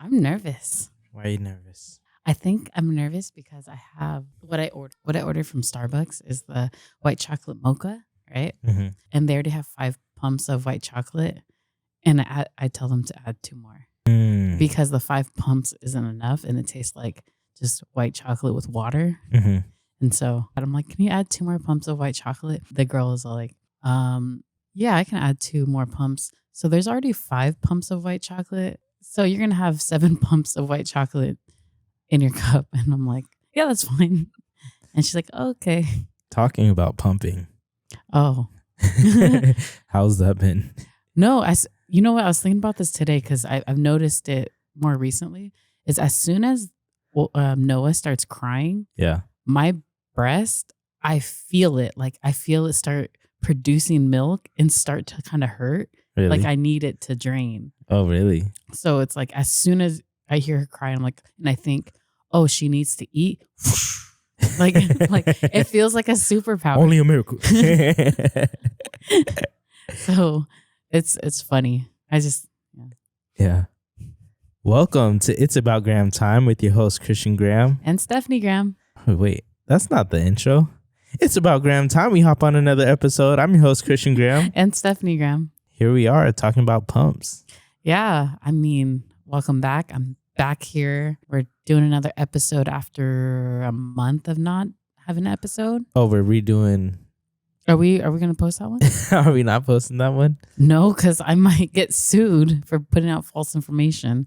I'm nervous. Why are you nervous? I think I'm nervous because I have what I ordered. What I ordered from Starbucks is the white chocolate mocha, right? Mm-hmm. And they already have 5 pumps of white chocolate, and I tell them to add 2 more because the 5 pumps isn't enough, and it tastes like just white chocolate with water. Mm-hmm. And so I'm like, can you add 2 more pumps of white chocolate? The girl is like, yeah, I can add 2 more pumps. So there's already 5 pumps of white chocolate. So you're gonna have 7 pumps of white chocolate in your cup. And I'm like, yeah, that's fine. And she's like, oh, okay. Talking about pumping. Oh. How's that been? No, you know what? I was thinking about this today because I've noticed it more recently. Is as soon as Noah starts crying, Yeah. my breast, I feel it. Like I feel it start producing milk and start to kind of hurt. Really? Like I need it to drain. Oh, really? So it's like as soon as I hear her cry, I'm like, and I think, oh, she needs to eat. like it feels like a superpower. Only a miracle. So it's funny. I just Yeah. Welcome to It's About Graham Time with your host Christian Graham and Steffany Graham. Oh, wait, that's not the intro. It's About Graham Time. We hop on another episode. I'm your host Christian Graham and Steffany Graham. Here we are talking about pumps. Yeah, I mean, welcome back. I'm back here. We're doing another episode after a month of not having an episode. Oh, we're redoing. Are we gonna post that one? Are we not posting that one? No, because I might get sued for putting out false information.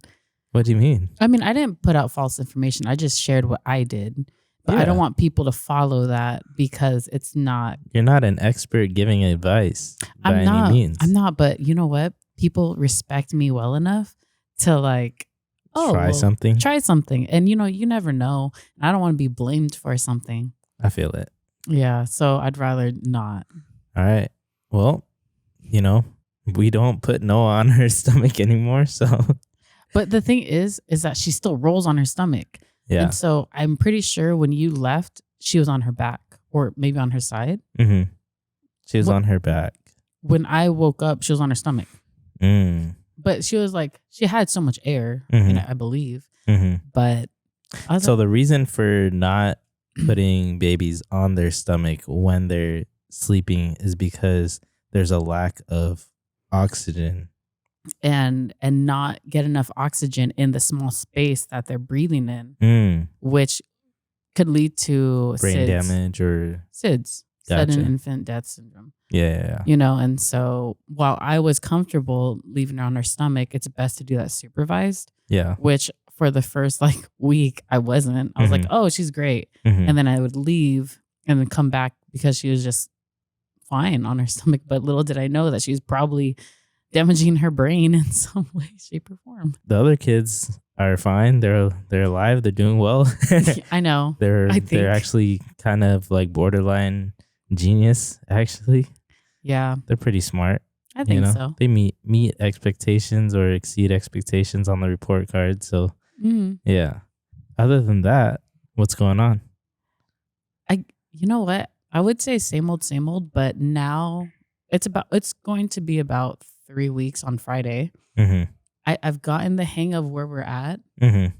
What do you mean? I mean, I didn't put out false information. I just shared what I did. But Yeah. I don't want people to follow that because it's not. You're not an expert giving advice by I'm not. any means. I'm not. But you know what? People respect me well enough to like, Try something. Try something. And you never know. I don't want to be blamed for something. I feel it. Yeah. So I'd rather not. All right. Well, we don't put Noah on her stomach anymore. So. But the thing is that she still rolls on her stomach. Yeah. And so I'm pretty sure when you left, she was on her back or maybe on her side. Mm-hmm. She was on her back. When I woke up, she was on her stomach. But she was like, she had so much air, I believe. Mm-hmm. But so the reason for not putting babies on their stomach when they're sleeping is because there's a lack of oxygen. And not get enough oxygen in the small space that they're breathing in, which could lead to brain damage or SIDS, sudden infant death syndrome. Yeah. And so while I was comfortable leaving her on her stomach, it's best to do that supervised. Yeah. Which for the first week I wasn't. I was like, oh, she's great. And then I would leave and then come back because she was just fine on her stomach. But little did I know that she was probably damaging her brain in some way, shape, or form. The other kids are fine. They're alive. They're doing well. I know. They're actually kind of like borderline genius. Actually, yeah, they're pretty smart. I think so. They meet expectations or exceed expectations on the report card. So yeah. Other than that, what's going on? You know what? I would say same old, but now it's going to be about 3 weeks on Friday. I've gotten the hang of where we're at. I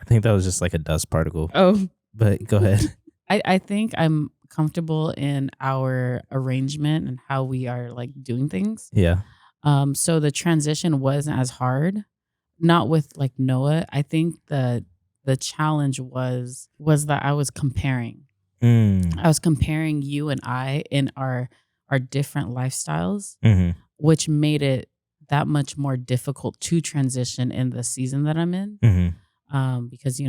think that was just like a dust particle. Oh, but go ahead. I think I'm comfortable in our arrangement and how we are doing things. Yeah. So the transition wasn't as hard. Not with Noah. I think the challenge was that I was comparing. I was comparing you and I in our different lifestyles, which made it that much more difficult to transition in the season that I'm in. Because,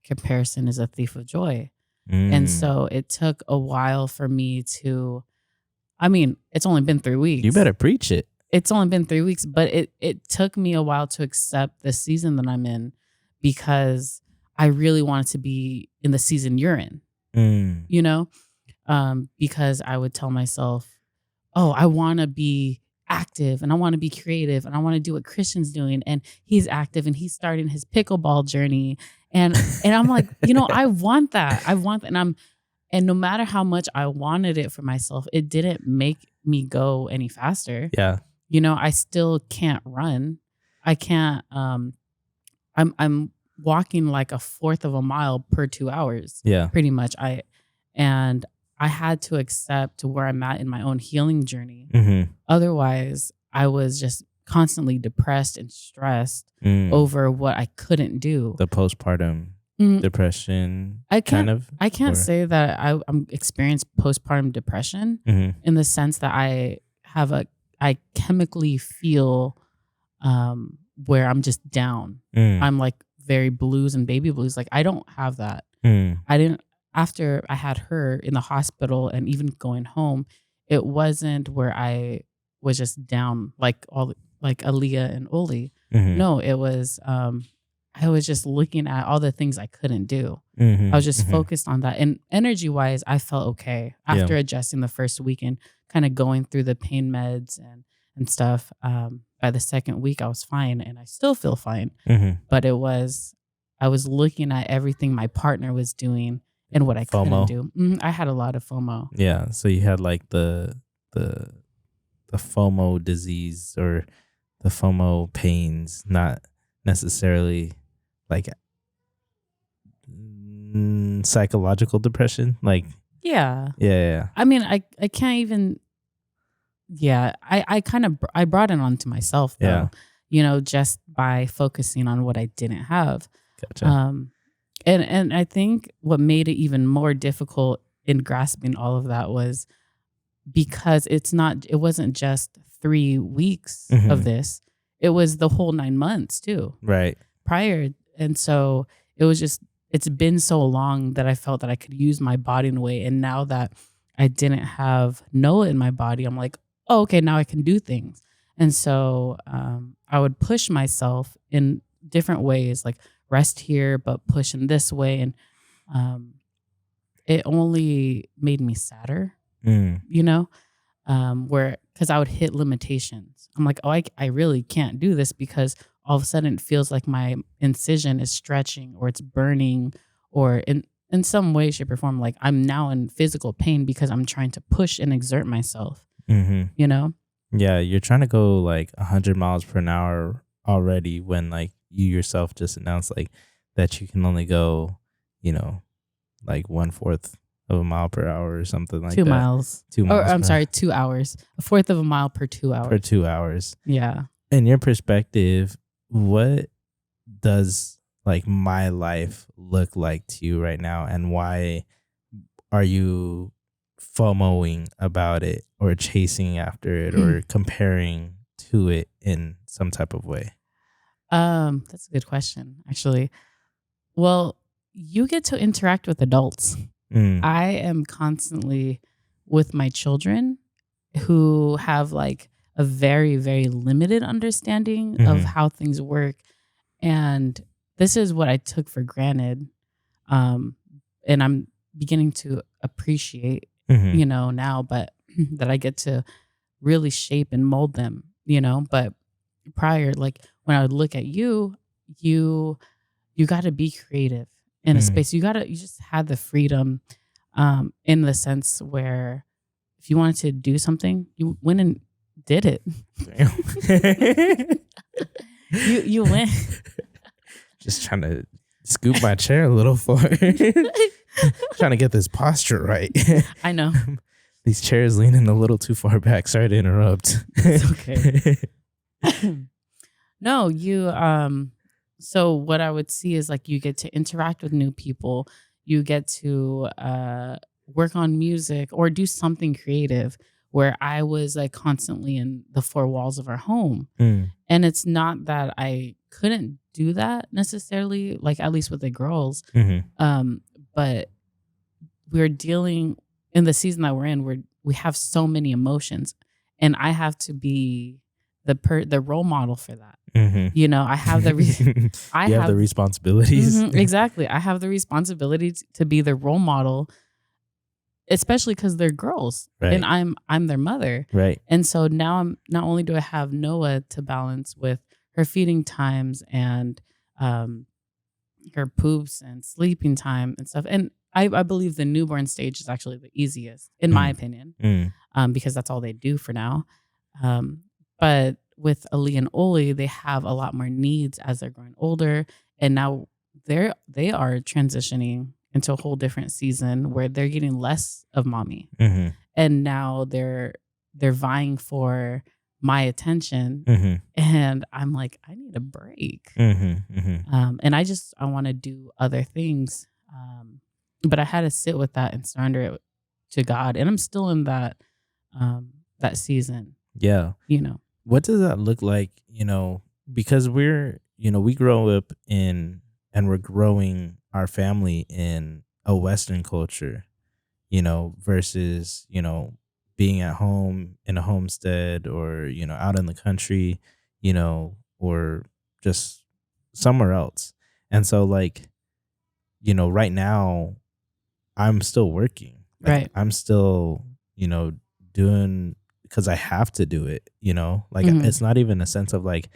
comparison is a thief of joy. And so it took a while for me to, it's only been 3 weeks. You better preach it. It's only been 3 weeks, but it took me a while to accept the season that I'm in because I really wanted to be in the season you're in. Because I would tell myself, oh, I want to be active and I want to be creative and I want to do what Christian's doing and he's active and he's starting his pickleball journey and I'm like, I want that and no matter how much I wanted it for myself, it didn't make me go any faster. Yeah. I still can't run. I can't. I'm walking like a fourth of a mile per 2 hours. Yeah. Pretty much. And I had to accept where I'm at in my own healing journey. Mm-hmm. Otherwise, I was just constantly depressed and stressed over what I couldn't do. The postpartum depression, I can't or? say that I'm experienced postpartum depression in the sense that I chemically feel where I'm just down. I'm like very blues and baby blues. Like I don't have that. I didn't. After I had her in the hospital and even going home, it wasn't where I was just down like Aaliyah and Oli. No, it was I was just looking at all the things I couldn't do. I was just focused on that. And energy wise, I felt okay after adjusting the first week and kind of going through the pain meds and stuff. By the second week, I was fine and I still feel fine. But I was looking at everything my partner was doing and what I FOMO. couldn't do. I had a lot of FOMO. Yeah. So you had like the FOMO disease or the FOMO pains, not necessarily like psychological depression. Like yeah. I mean, I can't even. Yeah, I brought it onto myself though. Just by focusing on what I didn't have. Gotcha. And I think what made it even more difficult in grasping all of that was because it wasn't just 3 weeks of this. It was the whole 9 months too. Right. Prior. And so it was just, it's been so long that I felt that I could use my body in a way. And now that I didn't have Noah in my body, I'm like, oh, okay, now I can do things. And so I would push myself in different ways, like rest here, but push in this way. And it only made me sadder, because I would hit limitations. I'm like, oh, I really can't do this because all of a sudden it feels like my incision is stretching or it's burning or in some way, shape, or form, like I'm now in physical pain because I'm trying to push and exert myself, Yeah, you're trying to go like 100 miles per hour already when like you yourself just announced like that you can only go, like 1/4 of a mile per hour or something like 2 that. miles. 2 miles. I'm sorry, 2 hours. 1/4 of a mile per 2 hours. Per 2 hours. Yeah. In your perspective, what does like my life look like to you right now, and why are you FOMOing about it or chasing after it or comparing to it in some type of way? That's a good question, actually. Well, you get to interact with adults. I am constantly with my children who have like a very, very limited understanding of how things work. And this is what I took for granted. And I'm beginning to appreciate, now, but that I get to really shape and mold them, but prior, like when I would look at you got to be creative in a space. You just had the freedom, in the sense where if you wanted to do something, you went and did it. you went. Just trying to scoop my chair a little forward. Trying to get this posture right. I know. These chairs leaning a little too far back. Sorry to interrupt. It's okay. No, so what I would see is like you get to interact with new people. You get to work on music or do something creative, where I was like constantly in the four walls of our home. And it's not that I couldn't do that necessarily, like at least with the girls. But we're dealing in the season that we're in, where we have so many emotions, and I have to be the role model for that. I have the have the responsibilities. Exactly. I have the responsibility to be the role model, especially because they're girls, right. And I'm their mother, right? And so now I'm not only do I have Noah to balance with her feeding times and her poops and sleeping time and stuff, and I believe the newborn stage is actually the easiest, in my opinion, because that's all they do for now. But with Ali and Oli, they have a lot more needs as they're growing older, and now they are transitioning into a whole different season where they're getting less of mommy, and now they're vying for my attention, and I'm like, I need a break, and I want to do other things, but I had to sit with that and surrender it to God, and I'm still in that season. Yeah. What does that look like, because we grow up in, and we're growing our family in a Western culture, versus, being at home in a homestead, or, out in the country, or just somewhere else. And so, like, right now I'm still working. Like, Right. I'm still, doing, because I have to do it, like, it's not even a sense of like,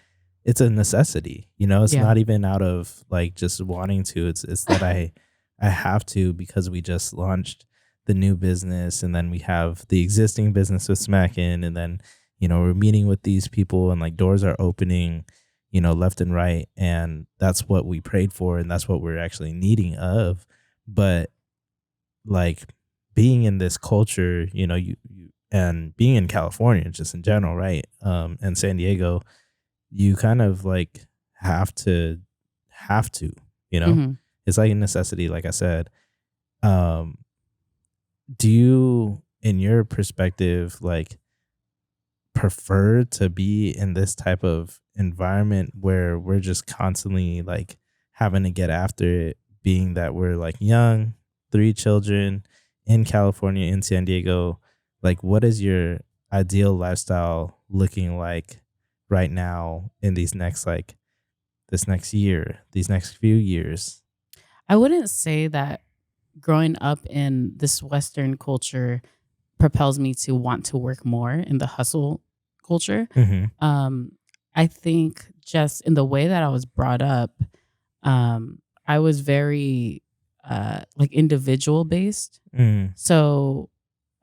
it's a necessity, it's Yeah. not even out of like just wanting to, it's that I have to, because we just launched the new business, and then we have the existing business with Smackin', and then, we're meeting with these people, and like doors are opening, left and right. And that's what we prayed for, and that's what we're actually needing of. But like, being in this culture, you and being in California just in general, right? And San Diego, you kind of like have to, it's like a necessity, like I said. Do you, in your perspective, like, prefer to be in this type of environment where we're just constantly like having to get after it, being that we're like young, 3 children in California, in San Diego? Like, what is your ideal lifestyle looking like right now in this next year, these next few years? I wouldn't say that growing up in this Western culture propels me to want to work more in the hustle culture. I think just in the way that I was brought up, I was very like individual based. So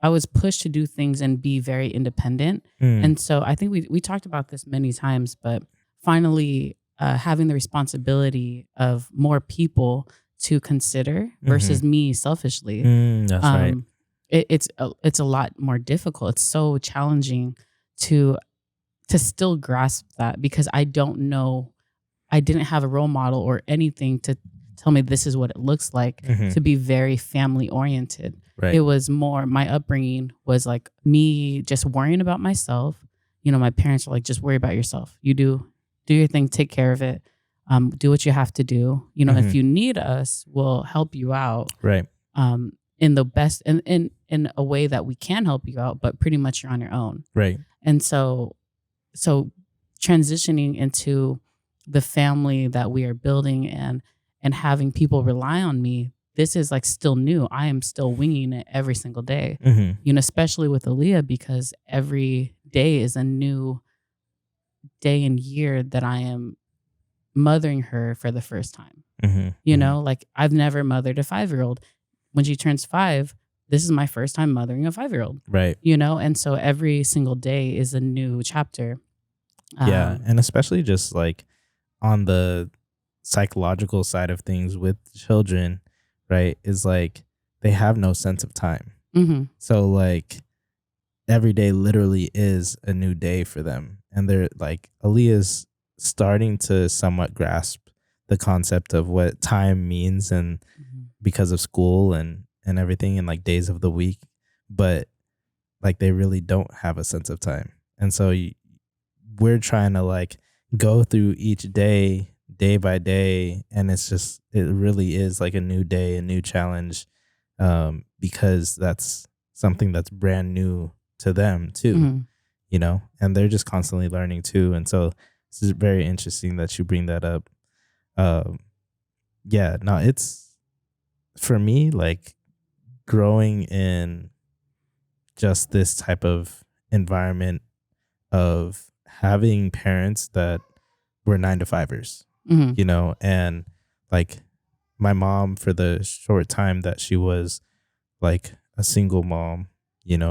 I was pushed to do things and be very independent. And so I think we talked about this many times, but finally having the responsibility of more people to consider versus me selfishly. That's right. It's a lot more difficult. It's so challenging to still grasp that, because I don't know, I didn't have a role model or anything to tell me this is what it looks like to be very family oriented. Right. It was more, my upbringing was like me just worrying about myself. My parents were like, just worry about yourself. You do your thing, take care of it. Do what you have to do. If you need us, we'll help you out. Right. In the best, in a way that we can help you out, but pretty much you're on your own. Right. And so transitioning into the family that we are building and having people rely on me, this is like still new. I am still winging it every single day. Especially with Aaliyah, because every day is a new day and year that I am mothering her for the first time. Like, I've never mothered a 5-year-old. When she turns 5, this is my first time mothering a 5-year-old. Right. And so every single day is a new chapter. Yeah. And especially just like on the psychological side of things with children, right, is like they have no sense of time. So like every day literally is a new day for them. And they're like, Aaliyah's starting to somewhat grasp the concept of what time means, and because of school and everything, and like days of the week, but like they really don't have a sense of time. And so we're trying to like go through each day by day, and it really is like a new day, a new challenge, because that's something that's brand new to them too. And they're just constantly learning too. And so this is very interesting that you bring that up. Yeah, no, it's, for me, like growing in just this type of environment of having parents that were 9-to-5ers, and like my mom, for the short time that she was like a single mom,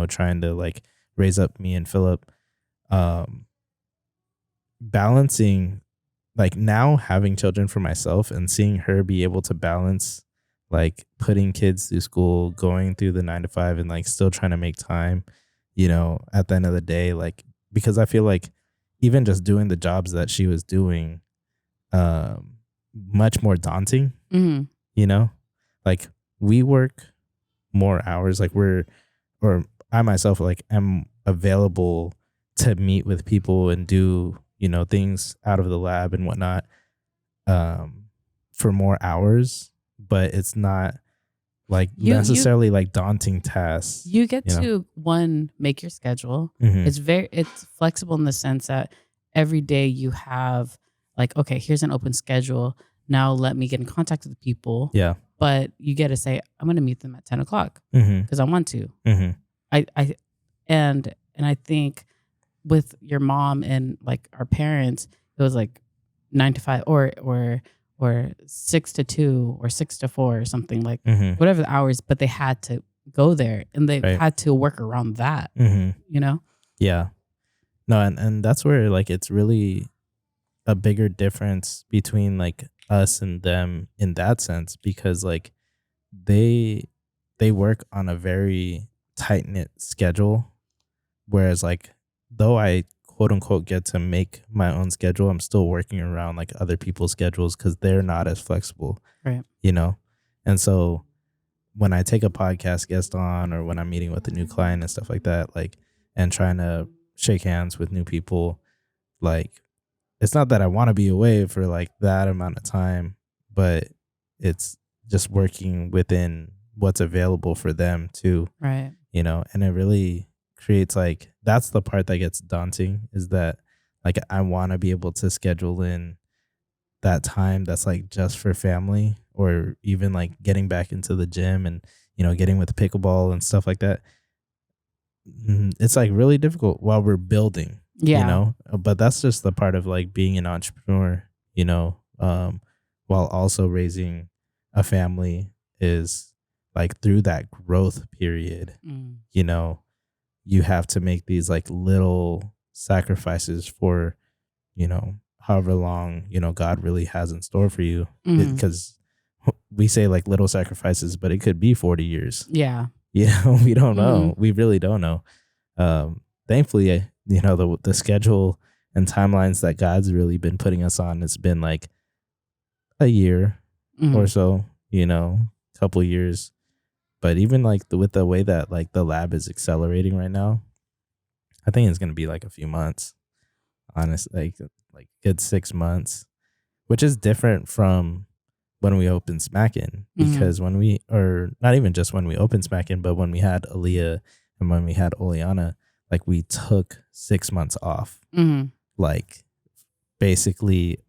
trying to like raise up me and Philip, balancing, like now having children for myself and seeing her be able to balance like putting kids through school, going through the 9 to 5 and like still trying to make time, at the end of the day, like, because I feel like even just doing the jobs that she was doing, much more daunting, like we work more hours, like or I myself, like am available to meet with people and do, things out of the lab and whatnot, for more hours, but it's not like necessarily like daunting tasks. You get to make your schedule. It's flexible in the sense that every day you have like, okay, here's an open schedule. Now let me get in contact with the people. Yeah. But you get to say, I'm going to meet them at 10 o'clock because I want to. And I think with your mom and like our parents, it was like 9 to 5 or 6 to 2 or 6 to 4 or something, like whatever the hours, but they had to go there and they had to work around that, Yeah. No, and that's where like it's really a bigger difference between like us and them in that sense, because like they work on a very tight knit schedule, whereas like though I quote unquote get to make my own schedule, I'm still working around like other people's schedules because they're not as flexible, right? And so when I take a podcast guest on, or when I'm meeting with a new client and stuff like that, like, and trying to shake hands with new people, like, it's not that I want to be away for like that amount of time, but it's just working within what's available for them too. Right. And it really creates like, that's the part that gets daunting, is that like I want to be able to schedule in that time that's like just for family, or even like getting back into the gym and, getting with pickleball and stuff like that. It's like really difficult while we're building. But that's just the part of like being an entrepreneur, while also raising a family, is like through that growth period, you have to make these like little sacrifices for, however long, God really has in store for you. Because we say like little sacrifices, but it could be 40 years. Yeah. We don't know. We really don't know. Thankfully, the schedule and timelines that God's really been putting us on, it's been like a year or so, couple years. But even like with the way that like the lab is accelerating right now, I think it's going to be like a few months, honestly, like good 6 months, which is different from when we opened Smackin', because when we, or not even just when we opened Smackin', but when we had Aaliyah and when we had Oleana, like we took 6 months off. Like basically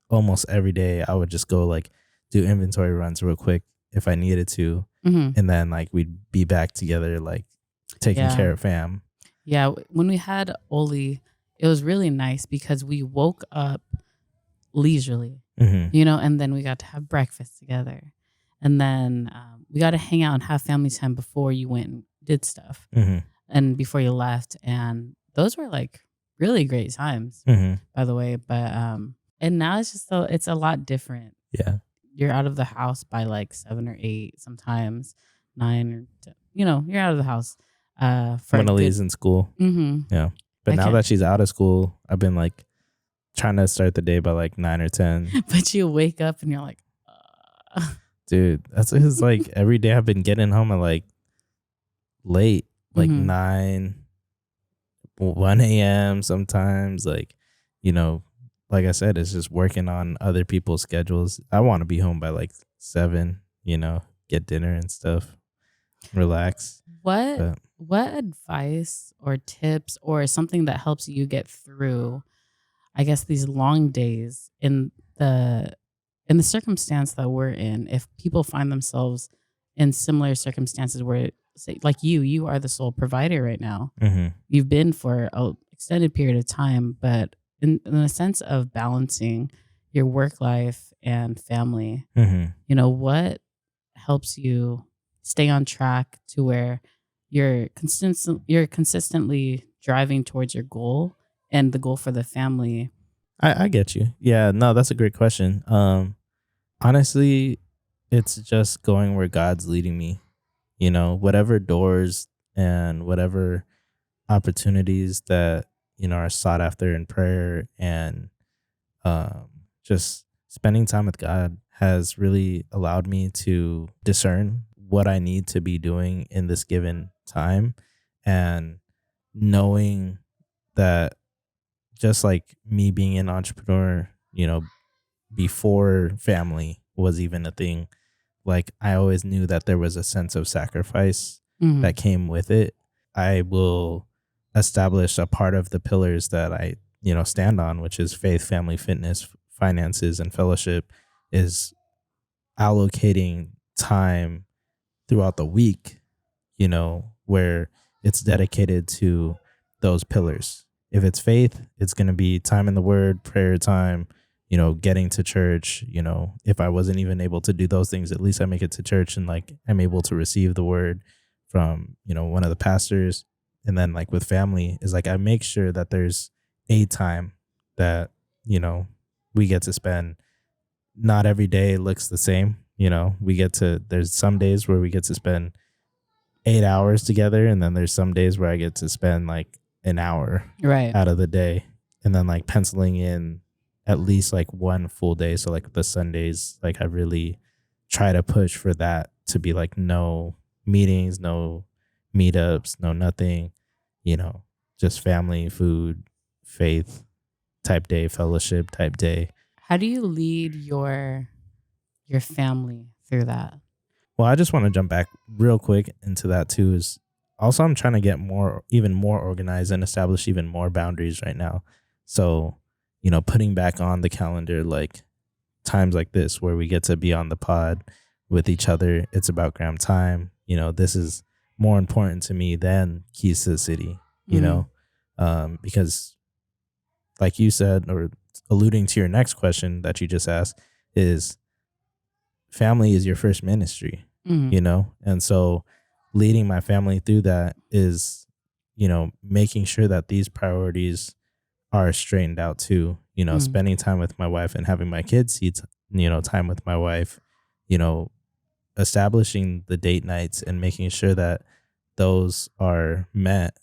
almost every day I would just go like do inventory runs real quick if I needed to. And then like we'd be back together, like taking care of fam. Yeah. When we had Oli, it was really nice because we woke up leisurely, and then we got to have breakfast together. And then we got to hang out and have family time before you went and did stuff and before you left. And those were like really great times, by the way. But and now it's just it's a lot different. Yeah. You're out of the house by like 7 or 8, sometimes 9 or 10, you're out of the house. When Aaliyah's in school. Yeah. But now that she's out of school, I've been like trying to start the day by like 9 or 10. But you wake up and you're like, dude, that's because like every day I've been getting home at like late, like 9, 1 a.m. sometimes, like, like I said, it's just working on other people's schedules. I want to be home by like 7, get dinner and stuff, relax. What advice or tips or something that helps you get through, I guess, these long days in the circumstance that we're in? If people find themselves in similar circumstances where, say, like you are the sole provider right now. You've been for an extended period of time, but in a sense of balancing your work life and family, what helps you stay on track to where you're consistently driving towards your goal and the goal for the family, I get you. Yeah, no, that's a great question. Honestly, it's just going where God's leading me. Whatever doors and whatever opportunities that are sought after in prayer, and um, just spending time with God has really allowed me to discern what I need to be doing in this given time, and knowing that, just like me being an entrepreneur, before family was even a thing, like I always knew that there was a sense of sacrifice Mm-hmm. that came with it. I will establish a part of the pillars that I, stand on, which is faith, family, fitness, finances, and fellowship, is allocating time throughout the week, where it's dedicated to those pillars. If it's faith, it's going to be time in the word, prayer time, getting to church. If I wasn't even able to do those things, at least I make it to church and like I'm able to receive the word from, one of the pastors. And then like with family is like I make sure that there's a time that, we get to spend. Not every day looks the same. There's some days where we get to spend 8 hours together, and then there's some days where I get to spend like an hour Right. out of the day, and then like penciling in at least like one full day. So like the Sundays, like I really try to push for that to be like no meetings, no meetups, no nothing, just family, food, faith type day, fellowship type day. How do you lead your family through that? Well, I just want to jump back real quick into that too. Is also I'm trying to get even more organized and establish even more boundaries right now. So, putting back on the calendar like times like this where we get to be on the pod with each other. It's about Graham time. This is more important to me than Keys to the City. Because like you said, or alluding to your next question that you just asked, is family is your first ministry, and so leading my family through that is, making sure that these priorities are straightened out too, spending time with my wife and having my kids see, time with my wife, establishing the date nights and making sure that those are met,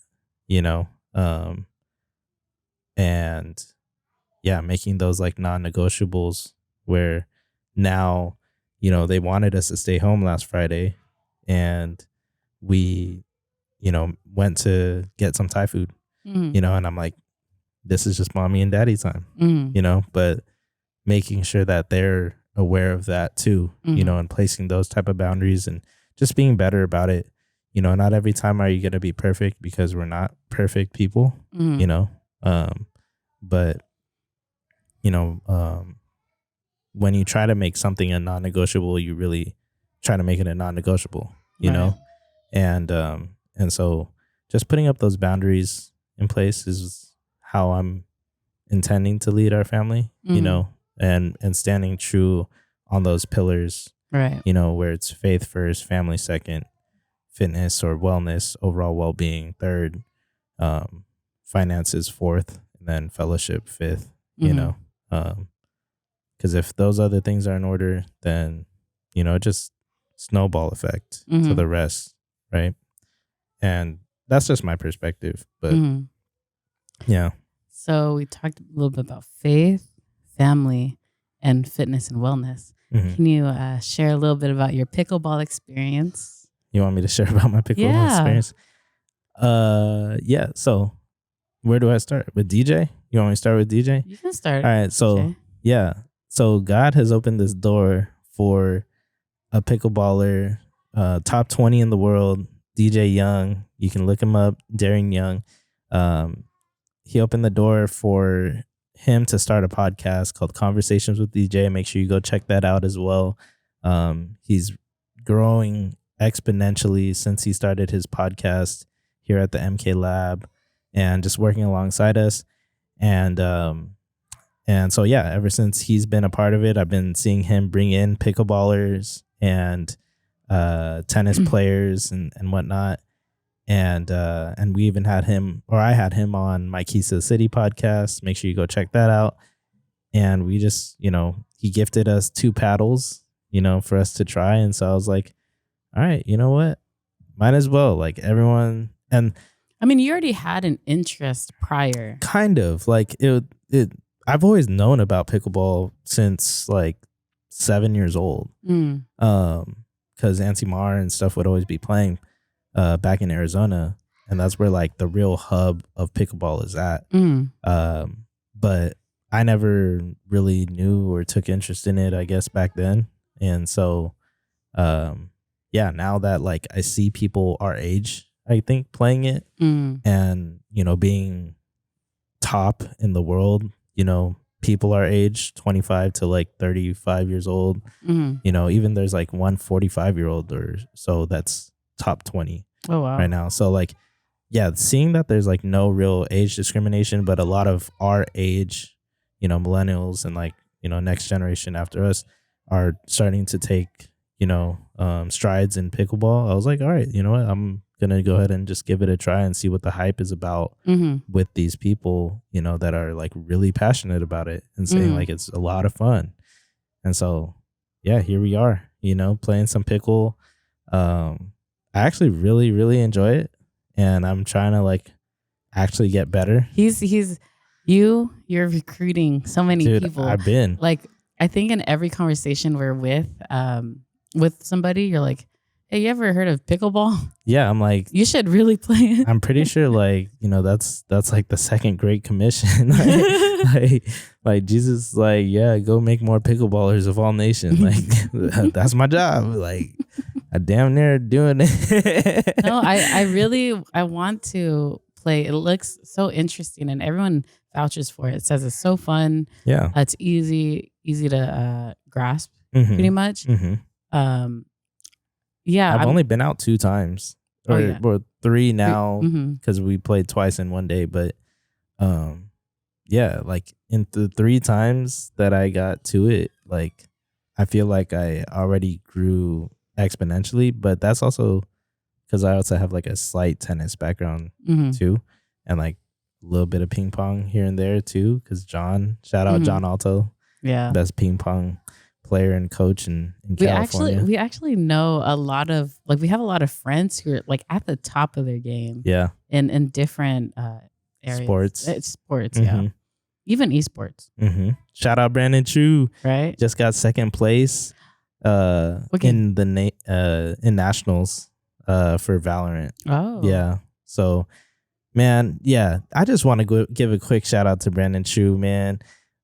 and yeah, making those like non-negotiables where now, they wanted us to stay home last Friday, and we, went to get some Thai food, and I'm like, this is just mommy and daddy time, but making sure that they're aware of that too, and placing those type of boundaries and just being better about it. Not every time are you going to be perfect because we're not perfect people, but when you try to make something a non-negotiable, you really try to make it a non-negotiable, Right. and so just putting up those boundaries in place is how I'm intending to lead our family, and standing true on those pillars, Right. where it's faith first, family second, fitness or wellness, overall well-being third, finances fourth, and then fellowship fifth, because if those other things are in order, then, it just snowball effect to the rest, right? And that's just my perspective, but yeah. So we talked a little bit about faith, family, and fitness and wellness. Can you share a little bit about your pickleball experience? You want me to share about my pickleball experience? Yeah. So where do I start? With DJ? You want me to start with DJ? You can start. All right. So DJ. yeah. So God has opened this door for a pickleballer, top 20 in the world, DJ Young. You can look him up, Daring Young. He opened the door for him to start a podcast called Conversations with DJ. Make sure you go check that out as well. He's growing exponentially since he started his podcast here at the MK Lab and just working alongside us. And so, yeah, ever since he's been a part of it, I've been seeing him bring in pickleballers and tennis players and whatnot. And we even had him, or I had him on my Keys to the City podcast. Make sure you go check that out. and we just, he gifted us 2 paddles, for us to try. And so I was like, all right, you know what? Might as well. Like everyone, and I mean, you already had an interest prior. kind of like it. I've always known about pickleball since like 7 years old. Because Auntie Mar and stuff would always be playing back in Arizona, and that's where like the real hub of pickleball is at. But I never really knew or took interest in it, I guess, back then. And so, now that like I see people our age, I think, playing it and, being top in the world, people our age, 25 to like 35 years old, even there's like one 45-year-old or so that's top 20 right now. So like, seeing that there's like no real age discrimination, but a lot of our age, millennials and like, next generation after us are starting to take, strides in pickleball. I was like, all right, you know what? I'm going to go ahead and just give it a try and see what the hype is about with these people, that are like really passionate about it and saying like it's a lot of fun. And so, here we are, playing some pickle. I actually really, really enjoy it. And I'm trying to like actually get better. You're recruiting so many people. I've been like, I think in every conversation we're with somebody, you're like, hey, you ever heard of pickleball? Yeah, I'm like, you should really play it. I'm pretty sure like, that's like the second Great Commission. like Jesus, like, yeah, go make more pickleballers of all nations. Like that's my job. Like I damn near doing it. No, I want to play. It looks so interesting and everyone vouches for it. It says it's so fun. Yeah. It's easy to grasp pretty much. I've only been out 2 times or 3 now because we played twice in one day. But like in the 3 times that I got to it, like I feel like I already grew exponentially. But that's also because I also have like a slight tennis background too, and like a little bit of ping pong here and there too. Because shout out John Alto, best ping pong player and coach in California. We actually know a lot of like we have a lot of friends who are like at the top of their game. Yeah. In different areas. Sports, yeah. Even esports. Shout out Brandon Chu. Right. Just got second place in the in nationals for Valorant. Oh. Yeah. So man, I just want to give a quick shout out to Brandon Chu, man.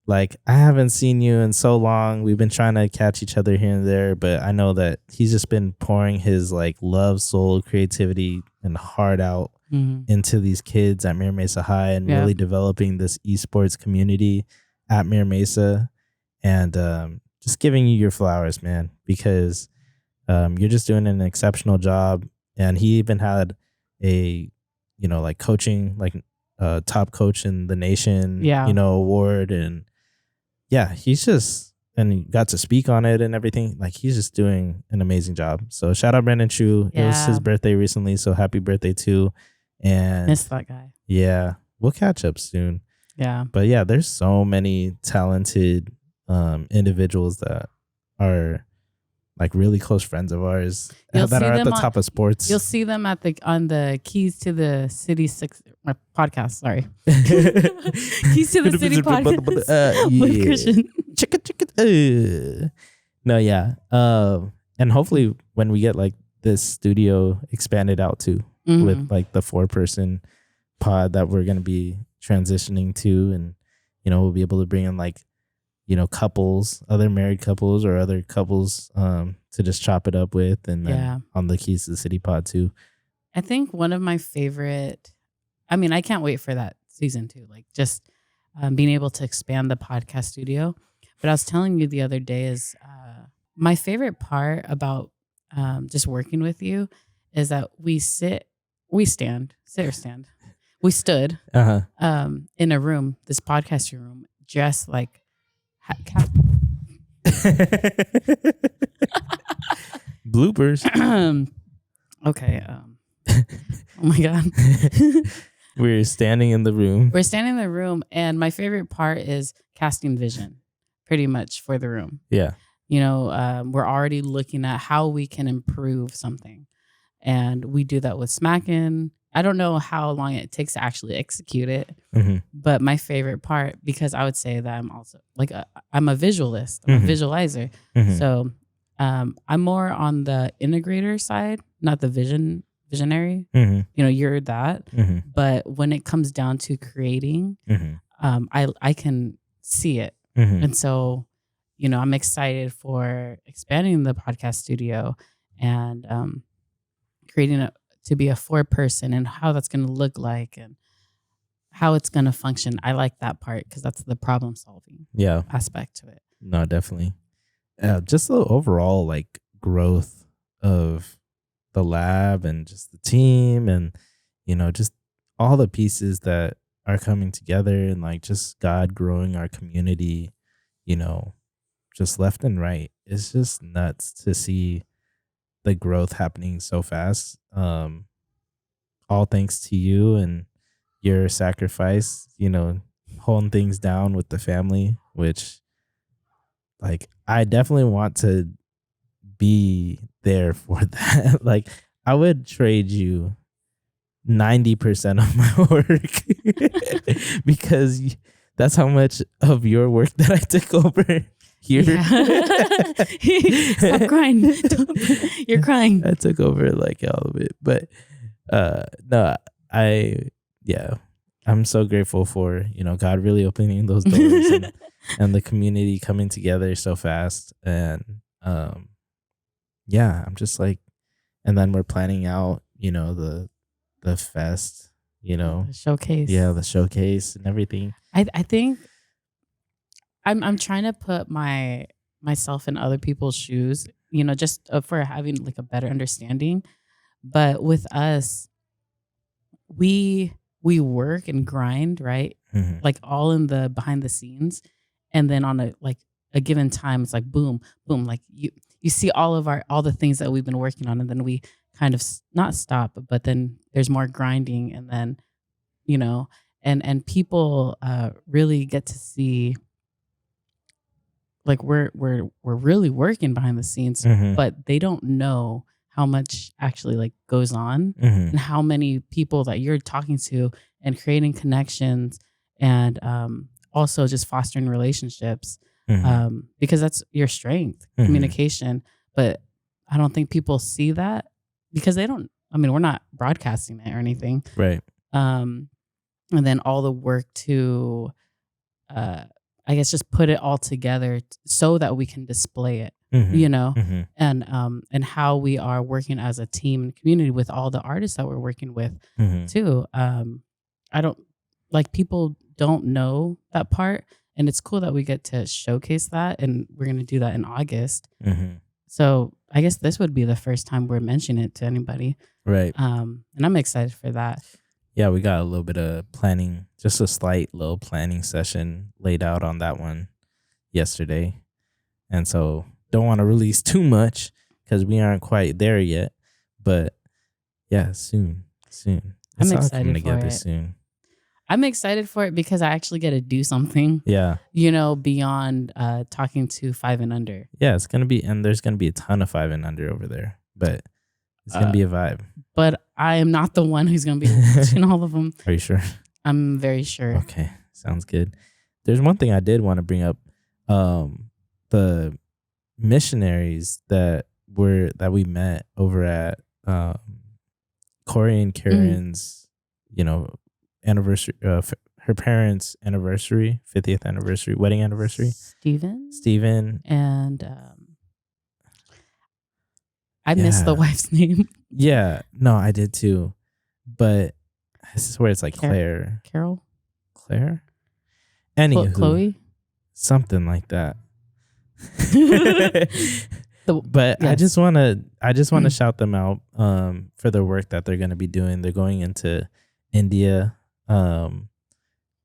Like, I haven't seen you in so long. We've been trying to catch each other here and there, but I know that he's just been pouring his like love, soul, creativity, and heart out into these kids at Mira Mesa High and really developing this esports community at Mira Mesa. And just giving you your flowers, man, because you're just doing an exceptional job. And he even had a, like coaching, like top coach in the nation, award. And he's just, and he got to speak on it and everything. Like, he's just doing an amazing job. So shout out Brandon Chu. It was his birthday recently, so happy birthday too. And miss that guy. Yeah, we'll catch up soon. Yeah. But there's so many talented individuals that are like really close friends of ours that are at the top of sports. You'll see them on the Keys to the City podcast. Sorry. Keys to the City podcast with Christian. No, and hopefully when we get like this studio expanded out too with like the 4-person pod that we're going to be transitioning to, and we'll be able to bring in like couples, other married couples or other couples to just chop it up with, and then on the Keys to the City pod too. I think one of my favorite, I can't wait for that season 2, like just being able to expand the podcast studio. But I was telling you the other day is my favorite part about just working with you is that we stood in a room, this podcast room, just like bloopers. Okay. Oh my God. We're standing in the room. We're standing in the room, and my favorite part is casting vision, pretty much, for the room. Yeah. We're already looking at how we can improve something. And we do that with smacking. I don't know how long it takes to actually execute it. Mm-hmm. But my favorite part, because I would say that I'm also I'm a visualist, I'm a visualizer. Mm-hmm. So I'm more on the integrator side, not the visionary. Mm-hmm. You're that. Mm-hmm. But when it comes down to creating, I can see it. Mm-hmm. And so, I'm excited for expanding the podcast studio and creating it to be a 4-person and how that's going to look like and how it's going to function. I like that part because that's the problem solving aspect to it. No, definitely. Just the overall like growth of the lab and just the team and, just all the pieces that are coming together and like just God growing our community, just left and right. It's just nuts to see the growth happening so fast. All thanks to you and your sacrifice, holding things down with the family, which like I definitely want to be there for that. Like I would trade you 90% of my work because that's how much of your work that I took over here. Yeah. Stop crying. You're crying. I took over like all of it. But no, I'm so grateful for, God really opening those doors and the community coming together so fast. And I'm just like, and then we're planning out, the fest, the showcase. Yeah, the showcase and everything. I think I'm trying to put myself in other people's shoes, just for having like a better understanding. But with us, we work and grind, right? Mm-hmm. Like all in the behind the scenes, and then on a given time, it's like boom, boom. Like you see all the things that we've been working on, and then we kind of not stop, but then there's more grinding, and then and people really get to see like we're really working behind the scenes, but they don't know how much actually like goes on and how many people that you're talking to and creating connections and also just fostering relationships because that's your strength, communication. But I don't think people see that because they don't. I mean, we're not broadcasting it or anything, right? And then all the work to, I guess, just put it all together so that we can display it, and how we are working as a team and community with all the artists that we're working with too. I don't like people don't know that part, and it's cool that we get to showcase that, and we're gonna do that in August. So I guess this would be the first time we're mentioning it to anybody, right? And I'm excited for that. Yeah, we got a little bit of planning, just a slight little planning session laid out on that one yesterday. And so don't want to release too much because we aren't quite there yet. But yeah, soon. It's I'm all excited coming for together it. soon. I'm excited for it because I actually get to do something. Yeah. Beyond talking to 5 and under. Yeah, it's going to be, and there's going to be a ton of 5 and under over there. But it's going to be a vibe. But I am not the one who's going to be watching all of them. Are you sure? I'm very sure. Okay, sounds good. There's one thing I did want to bring up. The missionaries that we met over at Corey and Karen's, anniversary, her parents' anniversary, 50th anniversary, wedding anniversary. Steven. And I missed the wife's name. Yeah, no, I did too. But I swear it's like Claire. Claire? Anywho, Chloe? Something like that. But yes. I just want to shout them out for their work that they're going to be doing. They're going into India,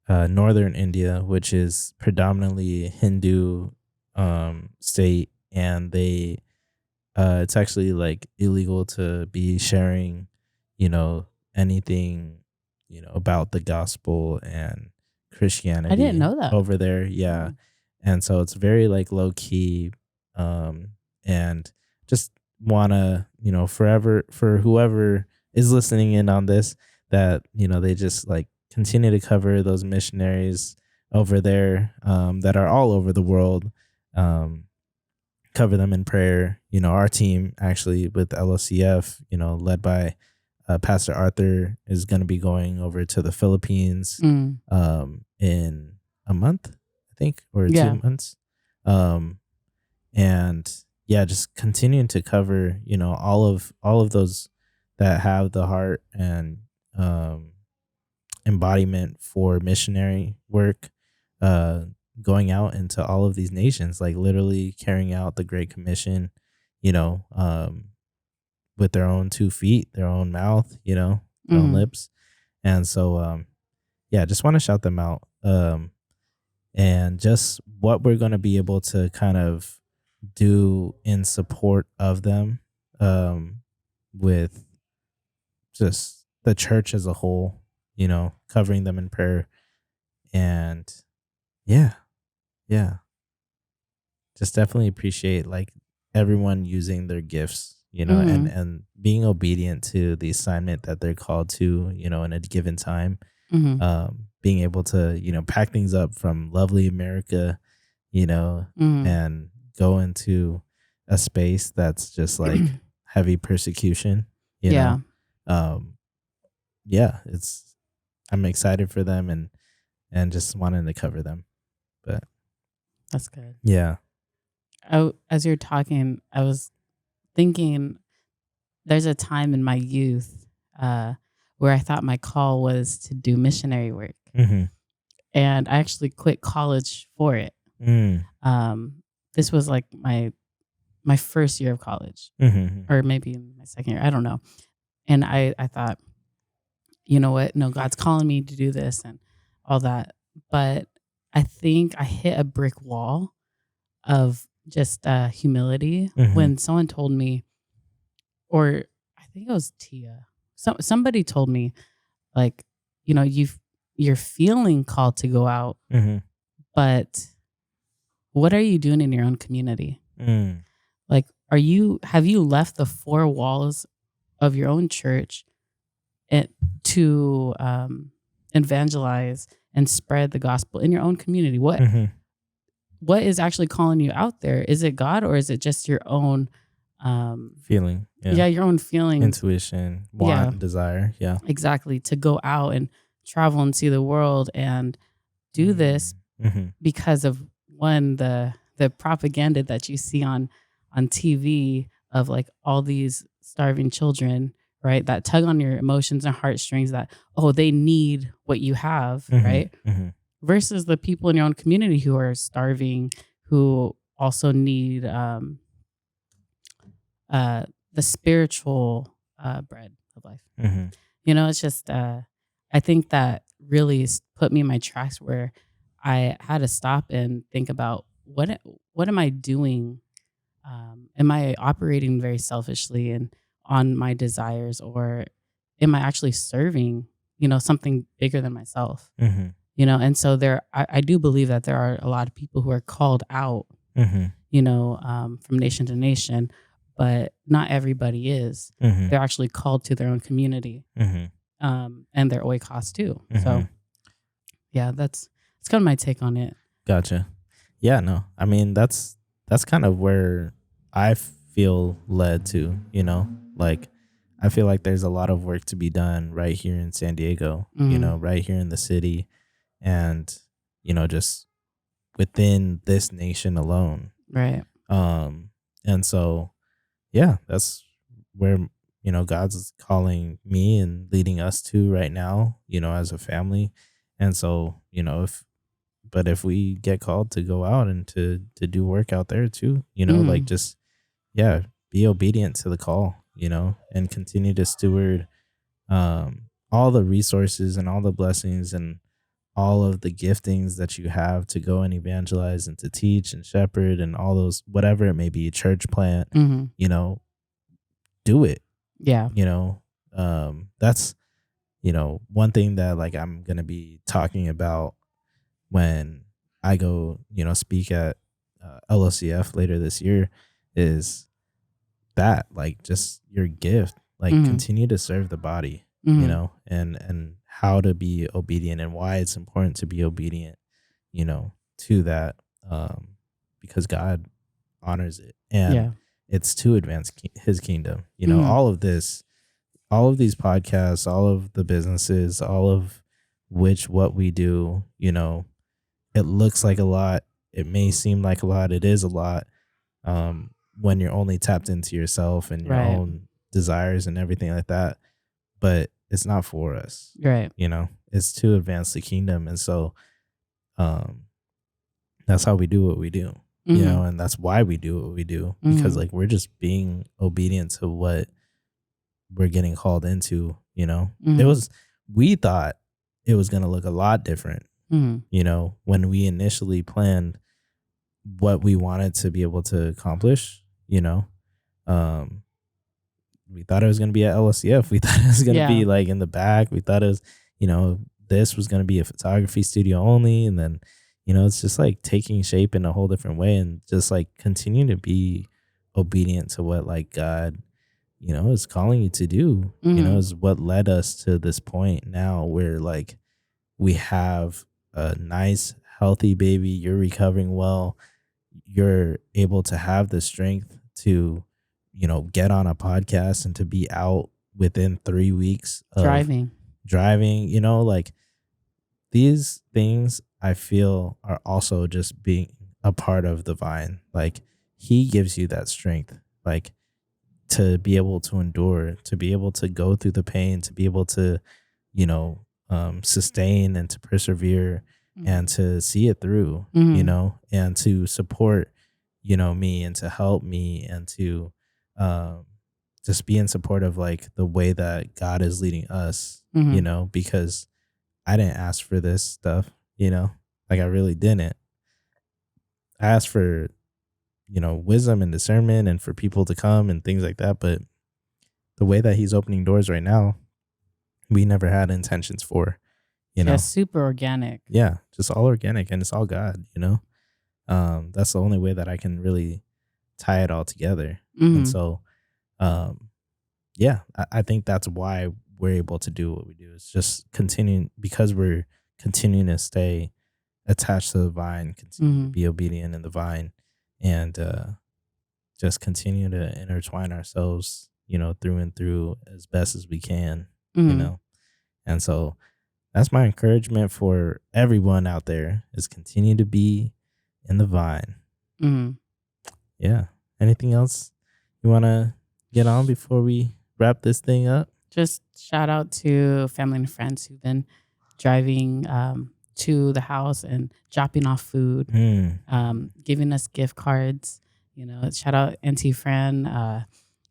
northern India, which is predominantly Hindu state, and they it's actually like illegal to be sharing, anything, about the gospel and I didn't Christianity know that. over there. Yeah. Mm. And so it's very like low key. And just wanna, forever for whoever is listening in on this, that, they just like continue to cover those missionaries over there, that are all over the world. Um, Cover them in prayer. Our team actually with LOCF, led by Pastor Arthur, is going to be going over to the Philippines Mm. in a month, I think, or Yeah. 2 months. And yeah, just continuing to cover, all of those that have the heart and um, embodiment for missionary work, uh, going out into all of these nations, like literally carrying out the Great Commission, you know, um, with their own 2 feet, their own mouth, their own Mm. lips. And so, yeah, just want to shout them out. And just what we're going to be able to kind of do in support of them, with just the church as a whole, covering them in prayer. And yeah, yeah, just definitely appreciate like everyone using their gifts, and Mm. being obedient to the assignment that they're called to, in a given time. Mm. Being able to, pack things up from lovely America, you know, Mm. and go into a space that's just like heavy persecution, you Yeah. know. Um, yeah, I'm excited for them, and just wanting to cover them. But That's good. yeah. As you're talking, I was thinking there's a time in my youth where I thought my call was to do missionary work. Mm-hmm. And I actually quit college for it. Mm. This was like my first year of college, Mm-hmm. or maybe my second year. I don't know. And I thought, you know what? No, God's calling me to do this and all that. But I think I hit a brick wall of just humility Mm-hmm. when someone told me, or I think it was Tia. Somebody told me, like, you're feeling called to go out, Mm-hmm. but what are you doing in your own community? Mm. Like, have you left the four walls of your own church to evangelize and spread the gospel in your own community? Mm-hmm. What is actually calling you out there? Is it God, or is it just your own Feeling, yeah, your own feelings? intuition, Yeah, want, desire, yeah. exactly. To go out and travel and see the world and do this Mm-hmm. because of the propaganda that you see on TV of like all these starving children, right? That tug on your emotions and heartstrings that, oh, they need what you have, Mm-hmm. right? Mm-hmm. Versus the people in your own community who are starving, who also need the spiritual bread of life. Mm-hmm. It's just I think that really put me in my tracks where I had to stop and think about what am I doing? Am I operating very selfishly and on my desires, or am I actually serving, something bigger than myself? Mm-hmm. And so I do believe that there are a lot of people who are called out, Mm-hmm. from nation to nation, but not everybody is. Mm-hmm. They're actually called to their own community, Mm-hmm. and their oikos too. Mm-hmm. So yeah, that's kind of my take on it. Gotcha. Yeah, no. I mean, that's kind of where I feel led to, like I feel like there's a lot of work to be done right here in San Diego, right here in the city, and just within this nation alone. Right. And so yeah, that's where God's calling me and leading us to right now, as a family. And so, if we get called to go out and to do work out there too, like just, yeah, be obedient to the call, and continue to steward all the resources and all the blessings and all of the giftings that you have to go and evangelize and to teach and shepherd and all those, whatever it may be, church plant, do it, Yeah. that's one thing that like I'm going to be talking about when I go, speak at LOCF later this year is that like just your gift, like continue to serve the body, and how to be obedient and why it's important to be obedient, to that, because God honors it and it's to advance his kingdom, all of this, all of these podcasts, all of the businesses, all of what we do, it looks like a lot. It may seem like a lot. It is a lot. When you're only tapped into yourself and your own desires and everything like that, but it's not for us, right? It's to advance the kingdom. And so, that's how we do what we do, and that's why we do what we do, because like we're just being obedient to what we're getting called into, we thought it was going to look a lot different, when we initially planned what we wanted to be able to accomplish, we thought it was going to be at LSCF. We thought it was going to be like in the back. We thought it was, this was going to be a photography studio only. And then, it's just like taking shape in a whole different way, and just like continue to be obedient to what like God, is calling you to do, is what led us to this point now where like we have a nice, healthy baby. You're recovering well. You're able to have the strength to, get on a podcast and to be out within 3 weeks of driving, like these things I feel are also just being a part of the vine. Like he gives you that strength, like to be able to endure, to be able to go through the pain, to be able to, sustain and to persevere and to see it through, and to support, me and to help me and to just be in support of like the way that God is leading us, because I didn't ask for this stuff, like I really didn't. I asked for, wisdom and discernment and for people to come and things like that. But the way that he's opening doors right now, we never had intentions for, super organic. Yeah, just all organic, and it's all God, that's the only way that I can really tie it all together. And so, I think that's why we're able to do what we do. It's just continuing, because we're continuing to stay attached to the vine, continue to be obedient in the vine, and just continue to intertwine ourselves, through and through as best as we can, And so that's my encouragement for everyone out there, is continue to be in the vine. Yeah. Anything else you want to get on before we wrap this thing up? Just shout out to family and friends who've been driving to the house and dropping off food, giving us gift cards. Shout out Auntie Fran.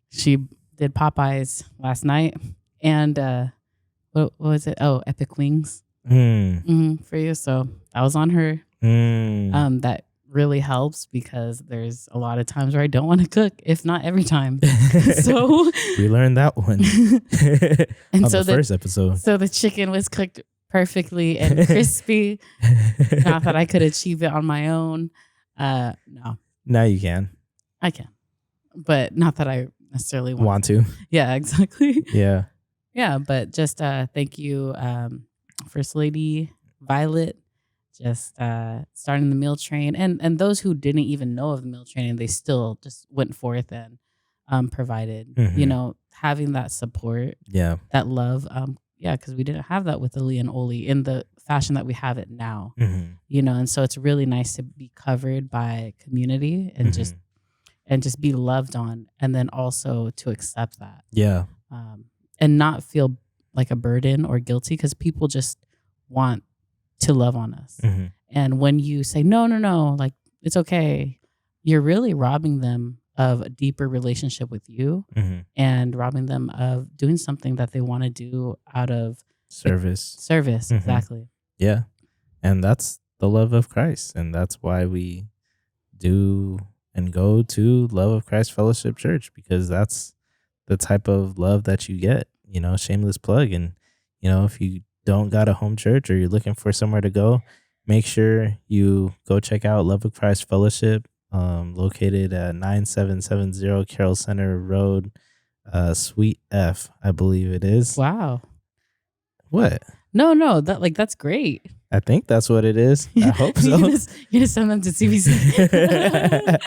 She did Popeyes last night, and what was it? Oh, Epic Wings for you. So I was on her. That really helps, because there's a lot of times where I don't want to cook, if not every time. So we learned that one and on so the first episode. So the chicken was cooked perfectly and crispy. Not that I could achieve it on my own. No. Now you can. I can, but not that I necessarily want to. Yeah, exactly. Yeah. Yeah, but just thank you, First Lady Violet, just starting the meal train, and those who didn't even know of the meal train, and they still just went forth and provided, having that support, that love, because we didn't have that with Ali and Oli in the fashion that we have it now, and so it's really nice to be covered by community and just be loved on, and then also to accept that, and not feel like a burden or guilty, because people just want to love on us. And when you say, no, like, it's okay, you're really robbing them of a deeper relationship with you, and robbing them of doing something that they want to do out of service. Exactly. Yeah. And that's the love of Christ. And that's why we do and go to Love of Christ Fellowship Church, because that's the type of love that you get, shameless plug. And, if you don't got a home church or you're looking for somewhere to go, make sure you go check out Love of Christ Fellowship, located at 9770 Carroll Center Road, Suite F, I believe it is. Wow. What? No, that's great. I think that's what it is. I hope so. You're gonna send them to CBC.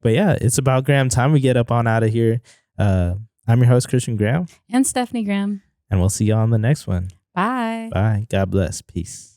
but yeah, it's about Graham time. We get up on out of here. I'm your host, Christian Graham. And Steffany Graham. And we'll see you on the next one. Bye. Bye. God bless. Peace.